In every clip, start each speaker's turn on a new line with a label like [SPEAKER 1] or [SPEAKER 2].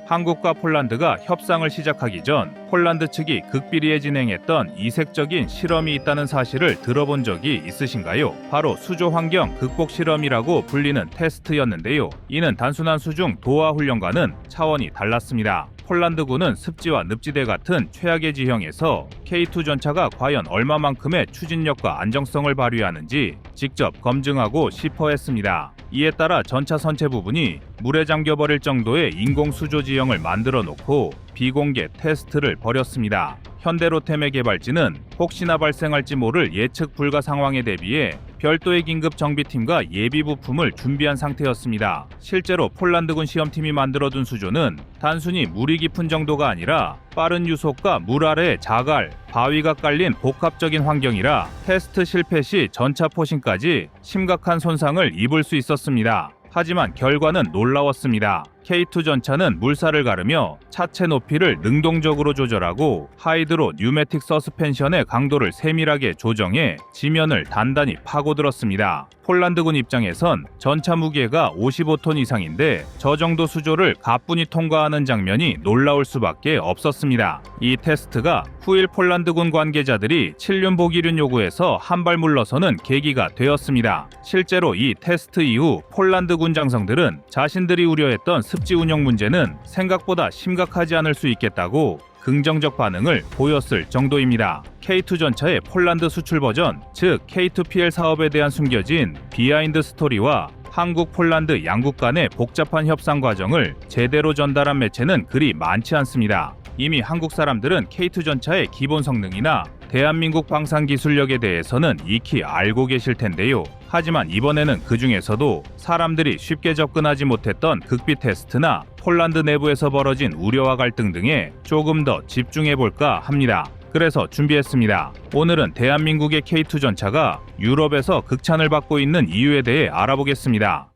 [SPEAKER 1] 한국과 폴란드가 협상을 시작하기 전 폴란드 측이 극비리에 진행했던 이색적인 실험이 있다는 사실을 들어본 적이 있으신가요? 바로 수조 환경 극복 실험이라고 불리는 테스트였는데요. 이는 단순한 수중 도하 훈련과는 차원이 달랐습니다. 폴란드군은 습지와 늪지대 같은 최악의 지형에서 K2 전차가 과연 얼마만큼의 추진력과 안정성을 발휘하는지 직접 검증하고 싶어 했습니다. 이에 따라 전차 선체 부분이 물에 잠겨버릴 정도의 인공 수조 지형을 만들어 놓고 비공개 테스트를 벌였습니다. 현대로템의 개발진은 혹시나 발생할지 모를 예측 불가 상황에 대비해 별도의 긴급 정비팀과 예비 부품을 준비한 상태였습니다. 실제로 폴란드군 시험팀이 만들어둔 수조는 단순히 물이 깊은 정도가 아니라 빠른 유속과 물 아래의 자갈, 바위가 깔린 복합적인 환경이라 테스트 실패 시 전차 포신까지 심각한 손상을 입을 수 있었습니다. 하지만 결과는 놀라웠습니다. K2 전차는 물살을 가르며 차체 높이를 능동적으로 조절하고 하이드로 뉴매틱 서스펜션의 강도를 세밀하게 조정해 지면을 단단히 파고들었습니다. 폴란드군 입장에선 전차 무게가 55톤 이상인데 저 정도 수조를 가뿐히 통과하는 장면이 놀라울 수밖에 없었습니다. 이 테스트가 후일 폴란드군 관계자들이 칠륜 보기륜 요구에서 한 발 물러서는 계기가 되었습니다. 실제로 이 테스트 이후 폴란드군 장성들은 자신들이 우려했던 습지 운영 문제는 생각보다 심각하지 않을 수 있겠다고 긍정적 반응을 보였을 정도입니다. K2 전차의 폴란드 수출 버전, 즉 K2PL 사업에 대한 숨겨진 비하인드 스토리와 한국, 폴란드 양국 간의 복잡한 협상 과정을 제대로 전달한 매체는 그리 많지 않습니다. 이미 한국 사람들은 K2 전차의 기본 성능이나 대한민국 방산 기술력에 대해서는 익히 알고 계실 텐데요. 하지만 이번에는 그 중에서도 사람들이 쉽게 접근하지 못했던 극비 테스트나 폴란드 내부에서 벌어진 우려와 갈등 등에 조금 더 집중해볼까 합니다. 그래서 준비했습니다. 오늘은 대한민국의 K2 전차가 유럽에서 극찬을 받고 있는 이유에 대해 알아보겠습니다.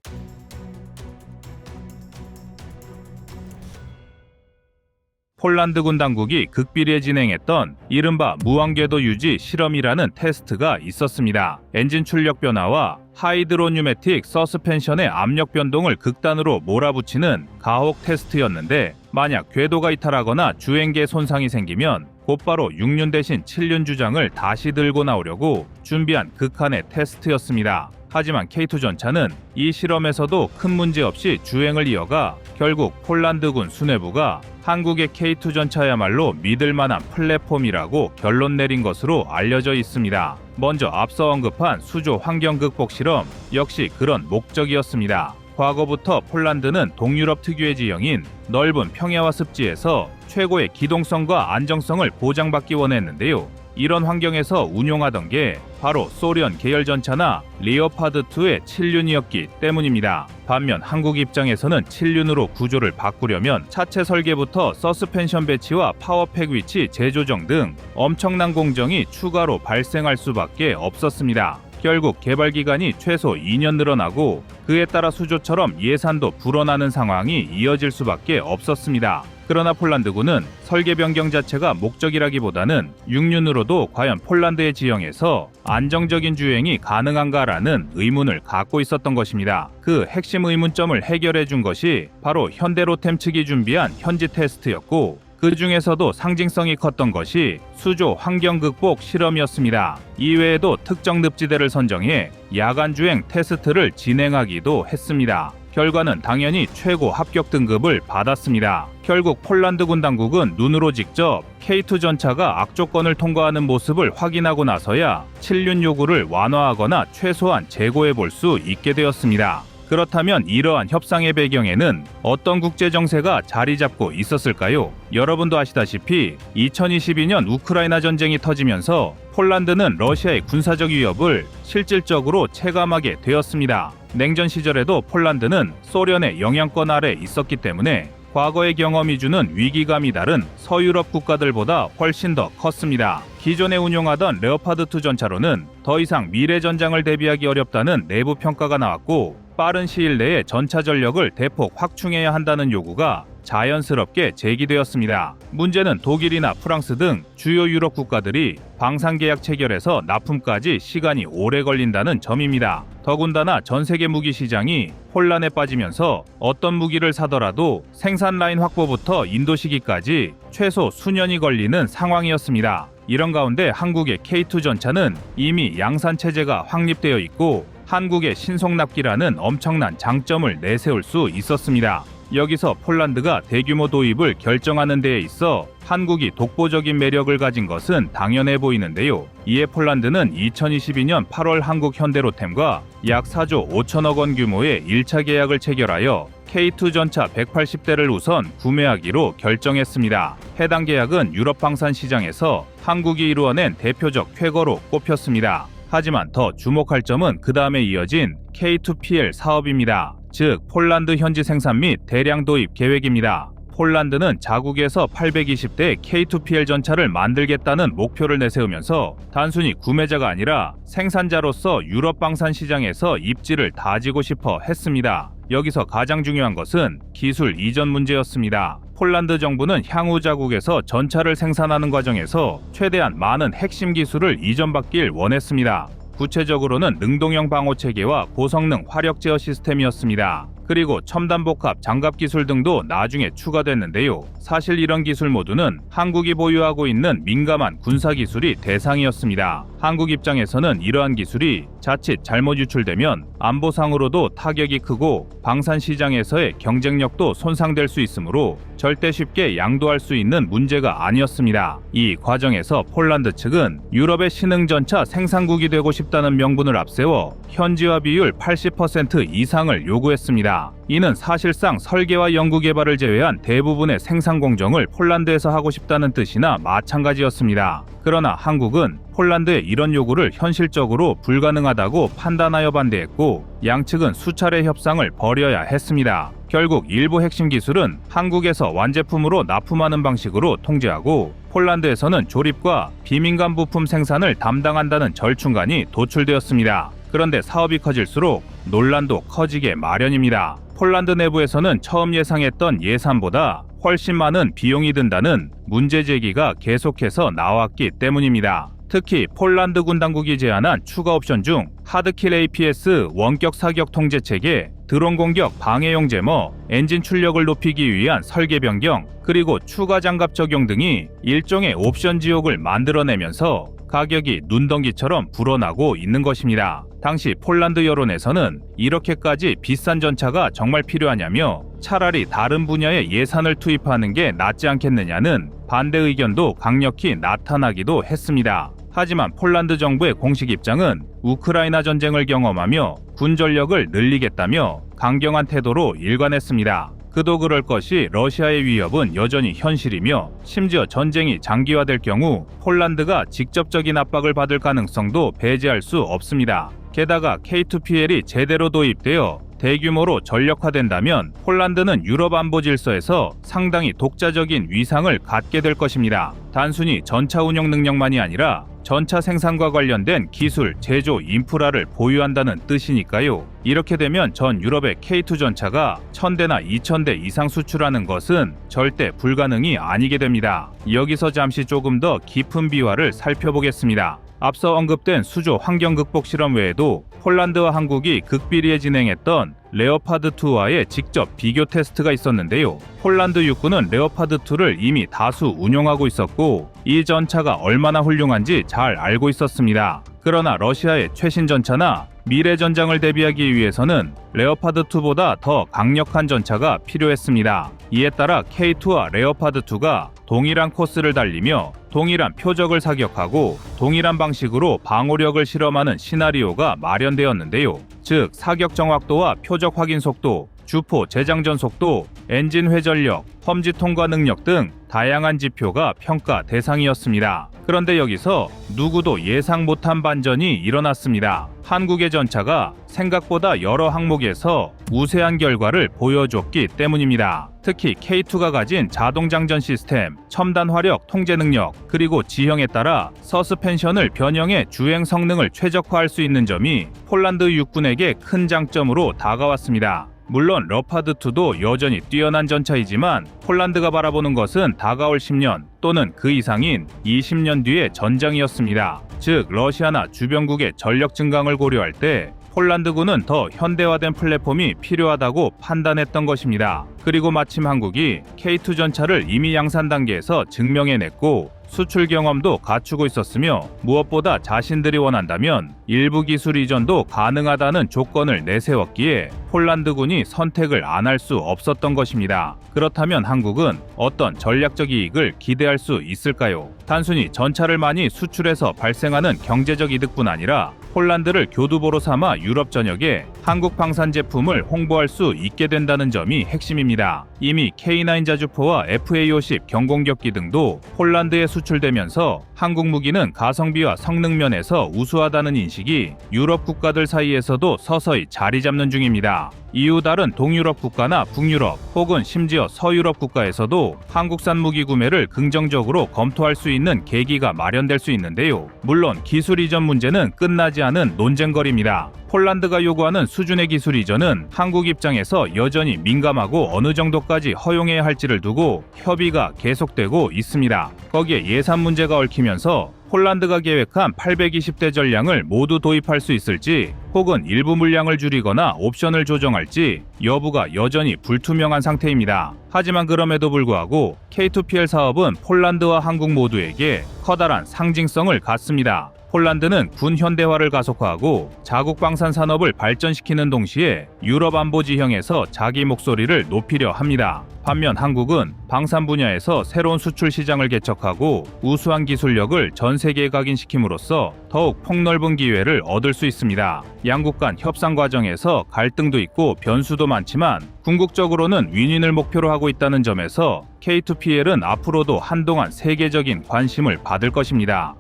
[SPEAKER 1] 폴란드군 당국이 극비리에 진행했던 이른바 무한궤도 유지 실험이라는 테스트가 있었습니다. 엔진 출력 변화와 하이드로 뉴매틱 서스펜션의 압력 변동을 극단으로 몰아붙이는 가혹 테스트였는데 만약 궤도가 이탈하거나 주행계 손상이 생기면 곧바로 6륜 대신 7륜 주장을 다시 들고 나오려고 준비한 극한의 테스트였습니다. 하지만 K2 전차는 이 실험에서도 큰 문제 없이 주행을 이어가 결국 폴란드군 수뇌부가 한국의 K2 전차야말로 믿을 만한 플랫폼이라고 결론 내린 것으로 알려져 있습니다. 먼저 앞서 언급한 수조 환경 극복 실험 역시 그런 목적이었습니다. 과거부터 폴란드는 동유럽 특유의 지형인 넓은 평야와 습지에서 최고의 기동성과 안정성을 보장받기 원했는데요. 이런 환경에서 운용하던 게 바로 소련 계열 전차나 리오파드2의 7륜이었기 때문입니다. 반면 한국 입장에서는 7륜으로 구조를 바꾸려면 차체 설계부터 서스펜션 배치와 파워팩 위치 재조정 등 엄청난 공정이 추가로 발생할 수밖에 없었습니다. 결국 개발 기간이 최소 2년 늘어나고 그에 따라 수조처럼 예산도 불어나는 상황이 이어질 수밖에 없었습니다. 그러나 폴란드군은 설계 변경 자체가 목적이라기보다는 6륜으로도 과연 폴란드의 지형에서 안정적인 주행이 가능한가라는 의문을 갖고 있었던 것입니다. 그 핵심 의문점을 해결해 준 것이 바로 현대로템 측이 준비한 현지 테스트였고 그 중에서도 상징성이 컸던 것이 수조 환경 극복 실험이었습니다. 이외에도 특정 늪지대를 선정해 야간 주행 테스트를 진행하기도 했습니다. 결과는 당연히 최고 합격 등급을 받았습니다. 결국 폴란드군 당국은 눈으로 직접 K2 전차가 악조건을 통과하는 모습을 확인하고 나서야 7륜 요구를 완화하거나 최소한 재고해 볼 수 있게 되었습니다. 그렇다면 이러한 협상의 배경에는 어떤 국제 정세가 자리 잡고 있었을까요? 여러분도 아시다시피 2022년 우크라이나 전쟁이 터지면서 폴란드는 러시아의 군사적 위협을 실질적으로 체감하게 되었습니다. 냉전 시절에도 폴란드는 소련의 영향권 아래 있었기 때문에 과거의 경험이 주는 위기감이 다른 서유럽 국가들보다 훨씬 더 컸습니다. 기존에 운용하던 레오파드2 전차로는 더 이상 미래 전장을 대비하기 어렵다는 내부 평가가 나왔고 빠른 시일 내에 전차 전력을 대폭 확충해야 한다는 요구가 자연스럽게 제기되었습니다. 문제는 독일이나 프랑스 등 주요 유럽 국가들이 방산계약 체결에서 납품까지 시간이 오래 걸린다는 점입니다. 더군다나 전 세계 무기 시장이 혼란에 빠지면서 어떤 무기를 사더라도 생산 라인 확보부터 인도 시기까지 최소 수년이 걸리는 상황이었습니다. 이런 가운데 한국의 K2 전차는 이미 양산 체제가 확립되어 있고 한국의 신속납기라는 엄청난 장점을 내세울 수 있었습니다. 여기서 폴란드가 대규모 도입을 결정하는 데에 있어 한국이 독보적인 매력을 가진 것은 당연해 보이는데요. 이에 폴란드는 2022년 8월 한국 현대로템과 약 4조 5천억 원 규모의 1차 계약을 체결하여 K2 전차 180대를 우선 구매하기로 결정했습니다. 해당 계약은 유럽 방산 시장에서 한국이 이루어낸 대표적 쾌거로 꼽혔습니다. 하지만 더 주목할 점은 그 다음에 이어진 K2PL 사업입니다. 즉 폴란드 현지 생산 및 대량 도입 계획입니다. 폴란드는 자국에서 820대 K2PL 전차를 만들겠다는 목표를 내세우면서 단순히 구매자가 아니라 생산자로서 유럽 방산 시장에서 입지를 다지고 싶어 했습니다. 여기서 가장 중요한 것은 기술 이전 문제였습니다. 폴란드 정부는 향후 자국에서 전차를 생산하는 과정에서 최대한 많은 핵심 기술을 이전받길 원했습니다. 구체적으로는 능동형 방호 체계와 고성능 화력 제어 시스템이었습니다. 그리고 첨단 복합 장갑 기술 등도 나중에 추가됐는데요. 사실 이런 기술 모두는 한국이 보유하고 있는 민감한 군사 기술이 대상이었습니다. 한국 입장에서는 이러한 기술이 자칫 잘못 유출되면 안보상으로도 타격이 크고 방산 시장에서의 경쟁력도 손상될 수 있으므로 절대 쉽게 양도할 수 있는 문제가 아니었습니다. 이 과정에서 폴란드 측은 유럽의 신흥 전차 생산국이 되고 싶다는 명분을 앞세워 현지화 비율 80% 이상을 요구했습니다. 이는 사실상 설계와 연구 개발을 제외한 대부분의 생산 공정을 폴란드에서 하고 싶다는 뜻이나 마찬가지였습니다. 그러나 한국은 폴란드의 이런 요구를 현실적으로 불가능하다고 판단하여 반대했고 양측은 수차례 협상을 벌여야 했습니다. 결국 일부 핵심 기술은 한국에서 완제품으로 납품하는 방식으로 통제하고 폴란드에서는 조립과 비민감 부품 생산을 담당한다는 절충안이 도출되었습니다. 그런데 사업이 커질수록 논란도 커지게 마련입니다. 폴란드 내부에서는 처음 예상했던 예산보다 훨씬 많은 비용이 든다는 문제 제기가 계속해서 나왔기 때문입니다. 특히 폴란드 군 당국이 제안한 추가 옵션 중 하드킬 APS 원격 사격 통제 체계, 드론 공격 방해용 제머, 엔진 출력을 높이기 위한 설계 변경, 그리고 추가 장갑 적용 등이 일종의 옵션 지옥을 만들어내면서 가격이 눈덩이처럼 불어나고 있는 것입니다. 당시 폴란드 여론에서는 이렇게까지 비싼 전차가 정말 필요하냐며 차라리 다른 분야에 예산을 투입하는 게 낫지 않겠느냐는 반대 의견도 강력히 나타나기도 했습니다. 하지만 폴란드 정부의 공식 입장은 우크라이나 전쟁을 경험하며 군 전력을 늘리겠다며 강경한 태도로 일관했습니다. 그도 그럴 것이 러시아의 위협은 여전히 현실이며 심지어 전쟁이 장기화될 경우 폴란드가 직접적인 압박을 받을 가능성도 배제할 수 없습니다. 게다가 K2PL이 제대로 도입되어 대규모로 전력화된다면 폴란드는 유럽 안보 질서에서 상당히 독자적인 위상을 갖게 될 것입니다. 단순히 전차 운영 능력만이 아니라 전차 생산과 관련된 기술, 제조, 인프라를 보유한다는 뜻이니까요. 이렇게 되면 전 유럽의 K2 전차가 1000대나 2000대 이상 수출하는 것은 절대 불가능이 아니게 됩니다. 여기서 잠시 조금 더 깊은 비화를 살펴보겠습니다. 앞서 언급된 수조 환경 극복 실험 외에도 폴란드와 한국이 극비리에 진행했던 레오파드2와의 직접 비교 테스트가 있었는데요. 폴란드 육군은 레오파드2를 이미 다수 운용하고 있었고 이 전차가 얼마나 훌륭한지 잘 알고 있었습니다. 그러나 러시아의 최신 전차나 미래 전장을 대비하기 위해서는 레오파드2보다 더 강력한 전차가 필요했습니다. 이에 따라 K2와 레오파드2가 동일한 코스를 달리며 동일한 표적을 사격하고 동일한 방식으로 방호력을 실험하는 시나리오가 마련되었는데요. 즉 사격 정확도와 표적 확인 속도, 주포 재장전 속도, 엔진 회전력, 험지 통과 능력 등 다양한 지표가 평가 대상이었습니다. 그런데 여기서 누구도 예상 못한 반전이 일어났습니다. 한국의 전차가 생각보다 여러 항목에서 우세한 결과를 보여줬기 때문입니다. 특히 K2가 가진 자동장전 시스템, 첨단 화력 통제 능력, 그리고 지형에 따라 서스펜션을 변형해 주행 성능을 최적화할 수 있는 점이 폴란드 육군에게 큰 장점으로 다가왔습니다. 물론 러파드2도 여전히 뛰어난 전차이지만 폴란드가 바라보는 것은 다가올 10년 또는 그 이상인 20년 뒤의 전장이었습니다. 즉 러시아나 주변국의 전력 증강을 고려할 때 폴란드군은 더 현대화된 플랫폼이 필요하다고 판단했던 것입니다. 그리고 마침 한국이 K2 전차를 이미 양산 단계에서 증명해냈고 수출 경험도 갖추고 있었으며 무엇보다 자신들이 원한다면 일부 기술 이전도 가능하다는 조건을 내세웠기에 폴란드군이 선택을 안 할 수 없었던 것입니다. 그렇다면 한국은 어떤 전략적 이익을 기대할 수 있을까요? 단순히 전차를 많이 수출해서 발생하는 경제적 이득뿐 아니라 폴란드를 교두보로 삼아 유럽 전역에 한국 방산 제품을 홍보할 수 있게 된다는 점이 핵심입니다. 이미 K9 자주포와 FA-50 경공격기 등도 폴란드에 수출되면서 한국 무기는 가성비와 성능 면에서 우수하다는 인식이 유럽 국가들 사이에서도 서서히 자리 잡는 중입니다. 이후 다른 동유럽 국가나 북유럽 혹은 심지어 서유럽 국가에서도 한국산 무기 구매를 긍정적으로 검토할 수 있는 계기가 마련될 수 있는데요. 물론 기술 이전 문제는 끝나지 않은 논쟁거리입니다. 폴란드가 요구하는 수준의 기술 이전은 한국 입장에서 여전히 민감하고 어느 정도까지 허용해야 할지를 두고 협의가 계속되고 있습니다. 거기에 예산 문제가 얽히면서 폴란드가 계획한 820대 전량을 모두 도입할 수 있을지 혹은 일부 물량을 줄이거나 옵션을 조정할지 여부가 여전히 불투명한 상태입니다. 하지만 그럼에도 불구하고 K2PL 사업은 폴란드와 한국 모두에게 커다란 상징성을 갖습니다. 폴란드는 군 현대화를 가속화하고 자국 방산 산업을 발전시키는 동시에 유럽 안보 지형에서 자기 목소리를 높이려 합니다. 반면 한국은 방산 분야에서 새로운 수출 시장을 개척하고 우수한 기술력을 전 세계에 각인시킴으로써 더욱 폭넓은 기회를 얻을 수 있습니다. 양국 간 협상 과정에서 갈등도 있고 변수도 많지만 궁극적으로는 윈윈을 목표로 하고 있다는 점에서 K2PL은 앞으로도 한동안 세계적인 관심을 받을 것입니다.